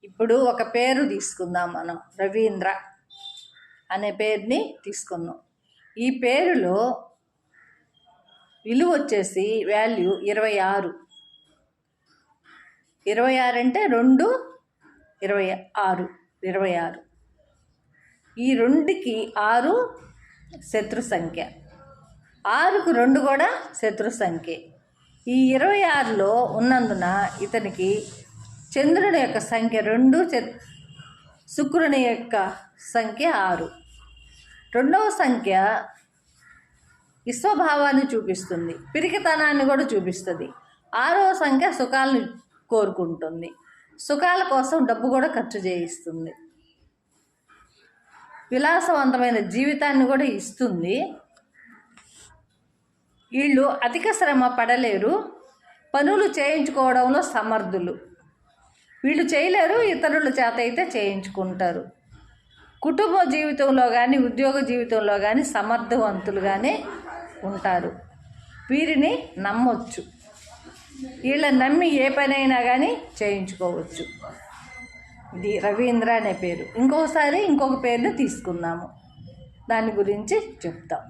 ఇప్పుడు ఒక పేరు తీసుకుందాం. మనం రవీంద్ర అనే పేరుని తీసుకున్నాం. ఈ పేరులో విలువ వచ్చేసి వాల్యూ 26. 26 అంటే 2 26 26. ఈ 2కి 6 శత్రు సంఖ్య, 6కు 2 కూడా శత్రు సంఖ్య. ఈ 26లో ఉన్నందున ఇతనికి చంద్రుని యొక్క సంఖ్య 2, శుక్రుని యొక్క సంఖ్య 6. రెండవ సంఖ్య విశ్వభావాన్ని చూపిస్తుంది, పిరికితనాన్ని కూడా చూపిస్తుంది. 6వ సంఖ్య సుఖాలను కోరుకుంటుంది, సుఖాల కోసం డబ్బు కూడా ఖర్చు చేయిస్తుంది, విలాసవంతమైన జీవితాన్ని కూడా ఇస్తుంది. వీళ్ళు అధిక శ్రమ పడలేరు, పనులు చేయించుకోవడంలో సమర్థులు. వీళ్ళు చేయలేరు, ఇతరుల చేత అయితే చేయించుకుంటారు. కుటుంబ జీవితంలో కానీ ఉద్యోగ జీవితంలో కానీ సమర్థవంతులుగానే ఉంటారు. వీరిని నమ్మొచ్చు, వీళ్ళని నమ్మి ఏ పనైనా కానీ చేయించుకోవచ్చు. ఇది రవీంద్ర అనే పేరు. ఇంకొక పేరుని తీసుకుందాము, దాని గురించి చెప్తాం.